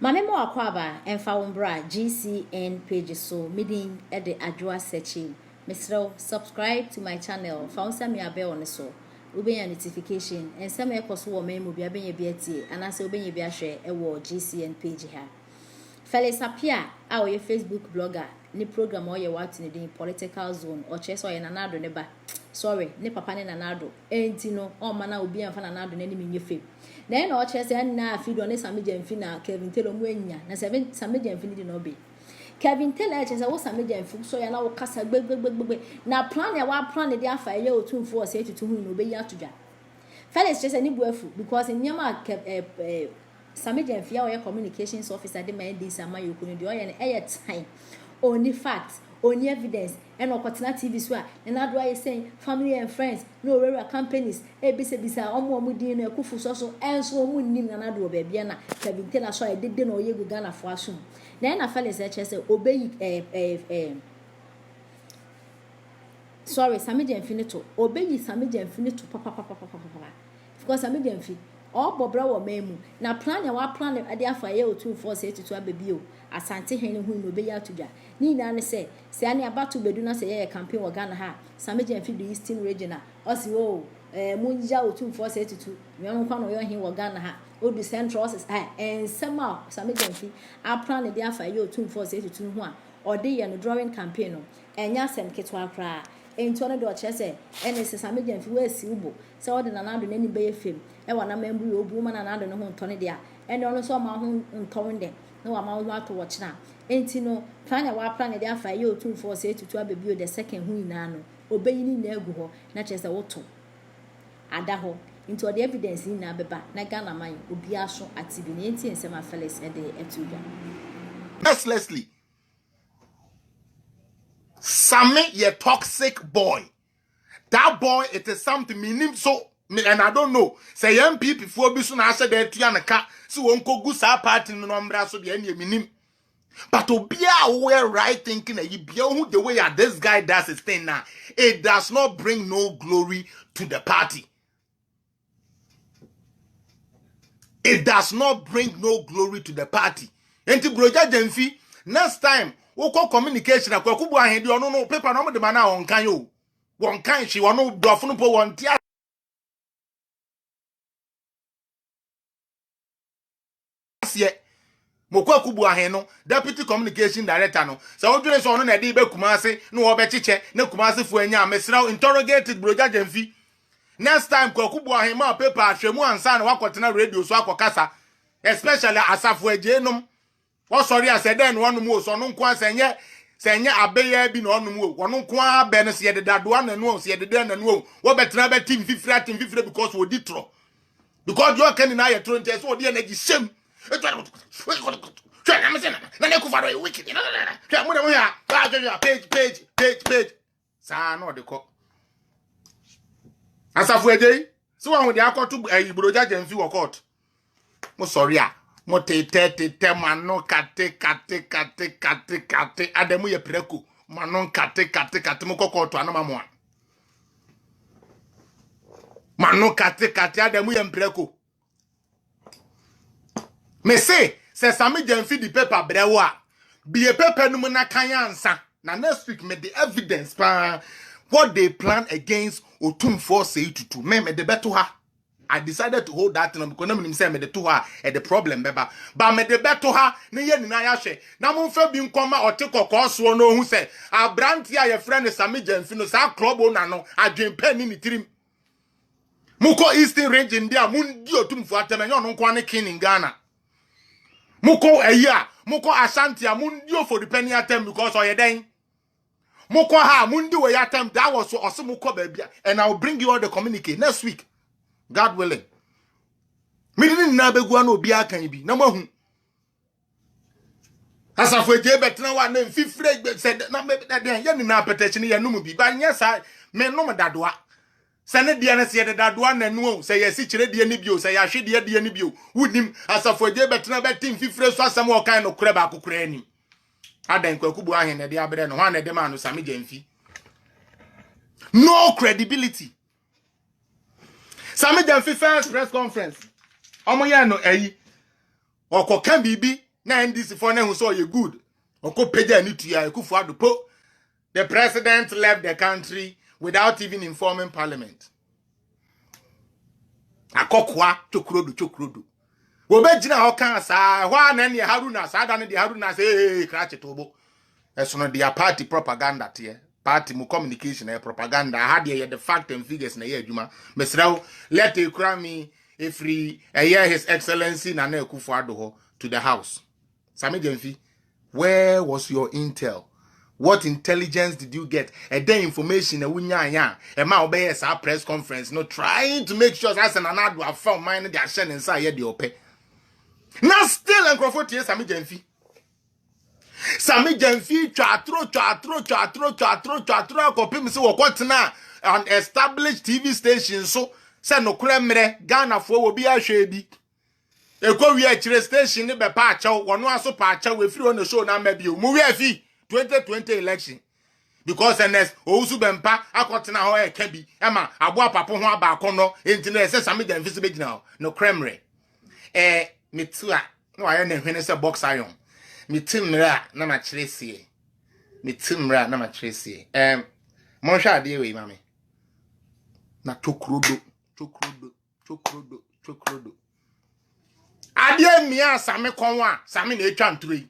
Mame mo akwaba emfa wombra GCN page so meeting at the adwa searching. Mr. Subscribe to my channel. Found some me abe on so. Ube notification and some echoes wo me mo bia benye biati and as obenye bia hwe e wo GCN page ha. Felix appear a your Facebook blogger ni program or your what in the political zone or chess or nanado neba. Sorry, ni papa ni nanado. Enti no o mana obi amfa nanado na ni menye fame. Then or chess and na feed on some na Kevin Taylor mwenya na seven some di no be. Kevin Taylor chess was some media so ya na wo kasa gbe na plan ya wa plan dey afa ye o 2 say to hu no be ya toja. Felix chess ani buafu because in nyama Samedia Fia or communications officer de man this ama you could do air time. Only facts, only evidence, and opportunity TV so and how do I say family and friends, no rare companies, bisa omo mudi na kufu so and so mu nim na do baby na Kevin Taylor so I did no ye go Ghana for asum. Then I fell as say obey sorry Samedia Infinito obey Samedia Infinito papa because Samedia Infinito all bobra wo memu na plan ya wa plan ade afa ye o 2482 ababi o asante hen hu no be ya tudwa ni na ne se ane abatu bedu na se ye campaign wo Ghana ha Samedia Mfi the Eastern regional o si o munja o 2482 me on kwa no yo hen wo Ghana ha o du central office en sama Samedia Mfi a plan de afa ye o 2482 hu a o de ye no drawing campaign no enya sem ketwa kra enti ono do chese ene se Samedia Mfi we si ubo se o de nanado na ni be ye fem e wana membu yo bu ma nanado no ho ntone dia ene ono so ma ho ntone de na wa ma ho ato wo china enti no plan ya wa plan de afa ye o 2482 ababi o the second hu ina no obeyini na egu ho na chese woto ada ho enti o the evidence ni na beba na Ghana man obi aso atibi na enti ensema Felix e de etuga mercilessly. Same ye toxic boy. That boy, it is something meaning so and I don't know. Say young people before be soon answer there to yana car. So won't go good party no number so the any minim. But to be aware right thinking that you be who the way that this guy does his thing now, it does not bring no glory to the party. It does not bring no glory to the party. And to Broja Jemfi, next time, we call communication. I could no paper no the man on can you. One kind she want no do for one tia. Mokwa kubu aheno deputy communication director no so odwene so no na de be Kumase no wo be chiche na Kumase fu anya mesra interrogated Broja Jemfi next time kubu ahema paper ahwemu ansa na wakotena radio so akokasa especially Asafo Ajenom wo sorry asede no no mu so no nko senye abeya bi no no mu wo no nko abe no se ye dedadoa na no se ye deda na no wo betena be team fifra because wo ditro because you can na ye tro nte so wo de energy shame page sa no de ko Asafo Ajeyi so won de akoto Broja Jemfi wo court mo sorry a mo te mano kate ademu ye preko mano kate mo kokoto anama mo mano kate ademu ye preko me say Samedia Mfi the paper brewa be a paper no na kan ansa na next week me the evidence pa what they plan against Otumfuo Seitutu me the beto ha I decided to hold that thing because me say me the to her and the problem beba but me the beto ha ne ye ni na ya hwe na mo fa bi nkoma otekoko so no hu say abranti a ye friend Samedia Mfi no sa club na no adwempa ni tirim muko Eastern region dia mundi Otumfuo atemenyo no nko ne king in Ghana muko muko Ashanti mundi for the penny atem because oyeden muko ha mundi we atem that was so muko baby and I will bring you all the communique next week God willing me didn't na begua no obi akan bi na mahu Asafo Ajeyi betena wa na mfifre said na me den ye ni na protection ye no mu bi ba nya sa me no dadoa sene dia na se dadoa na nu se ye si kire dia ni bio se ya hwe dia ni bio wunim Asafo Ajeyi betena betim fifre so asem o kan no kure ba kokura ani adan kwakubu ahen na dia abre no ha na de ma no Samedia Mfi no credibility Samedia Mfi first press conference omo ye no ayi okoka bibi na NDC for na who saw you good. Oko peja ni to ya Akufo-Addo po. The president left the country without even informing parliament. Akokwa chokrodo. Wo be gina ho kan sa hwa na ne Haruna sa da ne de Haruna say kra chetobo. Eso no dia party propaganda te. Party mu communication and propaganda had the fact and figures na ye adwuma. Mesraw let Ekrami Efri his excellency Nana Akufo-Addo to the house. Sami Gyamfi, where was your intel? What intelligence did you get? And then information and ma obey a press conference, no trying to make sure that Nana have found mine their shen inside the ope. Now still and Crawford Sami Gyamfi. Sami Gyamfi chatro kopim se wokot na an established TV station so se no kremre Ghana fo obi ahwe bi. Eko wi akire station ne be pa achew wono aso pa achew we free on the show na mabio mu wi afi 2020 election because ns ousu bempa akotena ho e ka bi e ma abo papo ho aba akono enti na se Sami Gyamfi se be gina no kremre metua no aye na hwene se box iron mitimra na ma kyerɛsie monhwa ade we mame na chokrodo ade mia Sami konwa Sami na etwa ntroi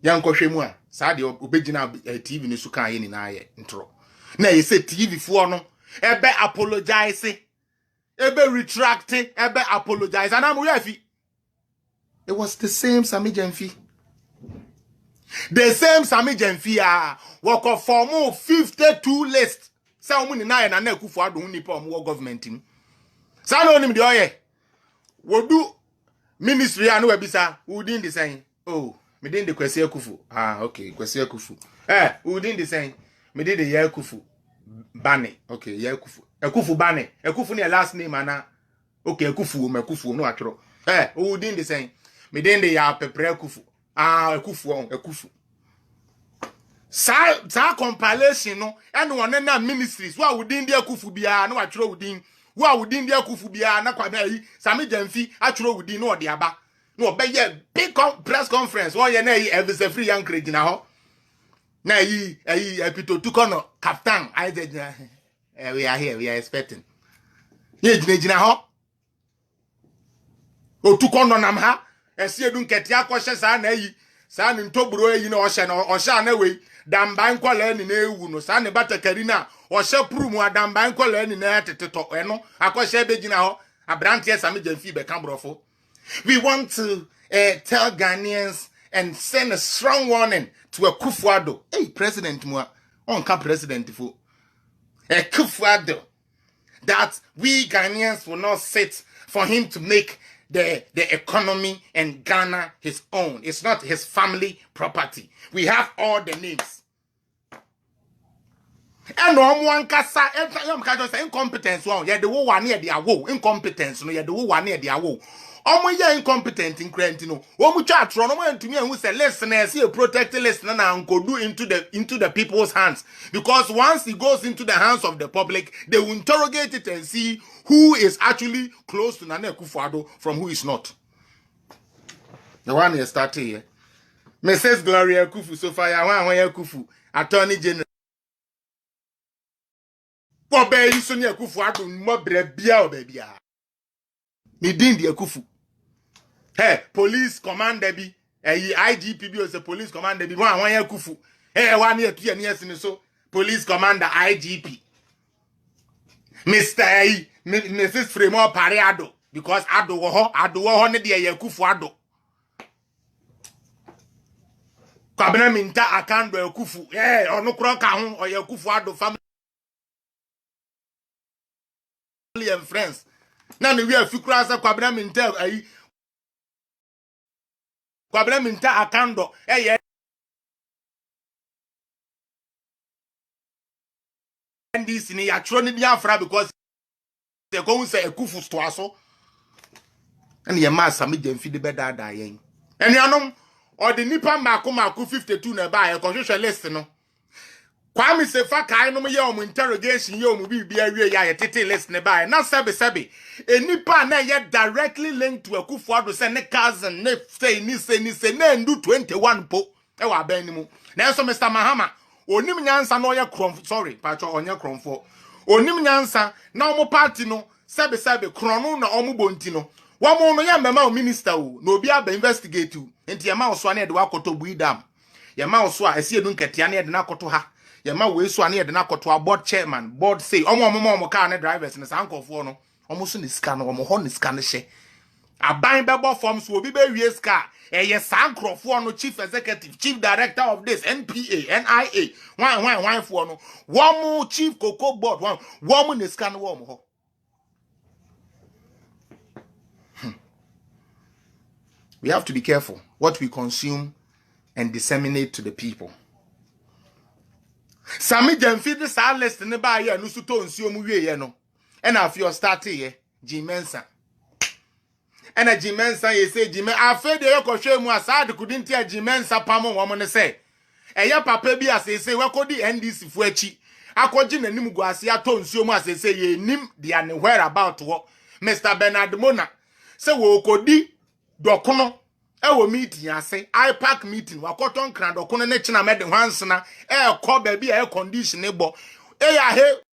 yankɔhwɛ mu a saa de obegina TV ne su kan ye ni na aye ntro na ye se TV fo no ebe apologize ebe retract ebe apologize ana mo yafi. It was the same Sami Gyamfi. The same Sami Gyamfi work of form 52 list. Sa omu ni na na Akufo-Addo hu nipa omu government mu. Sa no nim de oye. Wodu ministry anu wabisa udin the same. Oh, me din de Kwesi Akufo. Okay, Kwesi Akufo. Udin the same. Me din de Akufo Bane. Okay, Akufo. Akufo Bane. Akufo ni last name ana. Okay, Akufo no atro. Udin the same. Me den de ya pepre Akufo. Akufo. Sa compilation no and one na ministries wa within the Akufo bia na wa twro within wa within the Akufo bia na kwa na Sami Gyamfi atwro within no de aba no obeye big press conference wo ye na yi Elvis Free Yankre gina ho na yi epito tukono captain I said we are here, we are expecting ye gina ho o tukono nam ha esi edun ketia kwhye sa na yi sa ne ntoburo yi na ohye na ohye na we damban kwala ni na ewu no sa ne batakari na ohye prumu adamban kwala ni na teteto eno akwhye begina ho abrante Sami Gyamfi be kambrofo. We want to tell Ghanaians and send a strong warning to Akufo-Addo. Hey president mu on ka president fo Akufo-Addo that we Ghanaians will not sit for him to make the economy and Ghana his own. It's not his family property. We have all the names. And one kasa incompetence one. Yeah, the one near the awo incompetence no. Yeah, the one near the awo. Yeah, incompetent in Crentino. Omu chat run over to me and who say listeners here protect the listener and go do into the people's hands. Because once it goes into the hands of the public, they will interrogate it and see who is actually close to Nana Akufo-Addo from who is not. The one here started here. Mrs. Gloria Kufu so far ya Kufu, Attorney General. Bobe Isoni Akufo-Addo mo brebia obebia. Ni din di Akufu. Hey, police commander bi, IGP bi o se police commander bi, wan ya Kufu. Hey, wan ya tu ya ni so police commander IGP. Mr. Mrs. Fremont Pariado, because Ado wo ne de Akufo-Addo. Kwabena minta akando Akufu. Ono kro ka ho o Akufo-Addo family and friends. Na ne wi afikura asa kwabena minta kwabena minta akando NDC ni ya tro ni Biafra because they go say Akufu sto aso. And ye ma Sami Gyamfi de beda yen. And yanom or the nipa mako 52 na ba e constitution list no. Kwame Sefa kai no ye omo interrogation ye omo bi awie ya ye tete list ne bae na sebe enipa na ye directly linked to Akufo-Addo say ne cousin ne say ni say na ndu 21 po e wa ban ni mu na so Mr. Mahama onim nyansa no ye krom sorry pacho onye kromfo onim nyansa na omo party no sebe krono na omo bonti no wo no ye mema o minister o na obi aba investigate o enti ye ma so na ye de wakoto buidam ye ma so a ese edu nketia na ye de na koto ha Yama we so ane de na koto board chairman board say omo car ne drivers ne sankofo no omo so ne ska no omo ho ne ska ne hye aban bebo form so obi be wie ska eye sankrofo no chief executive chief director of this NPA NIA wan for no womo chief cocoa board womo ne ska no womo ho we have to be careful what we consume and disseminate to the people. Sami Jamfi the star list ne ba ye no suto nsuo mu wie ye no e na afio start ye Jimensa e na Jimensa ye say Jime afa de ye kohwe mu asade kudinti a Jimensa pamo wo mo ne say e ye papa bi asese we kodi NDC fu achi akoji nanim gu ase ato nsuo mu asese ye nim dia ne where about wo Mr. Bernard Mona say wo kodi dokono ewo meeting ase IPAC meeting wakoton kran dokono ne china mede hwansena e ko ba bi e condition bo e ya he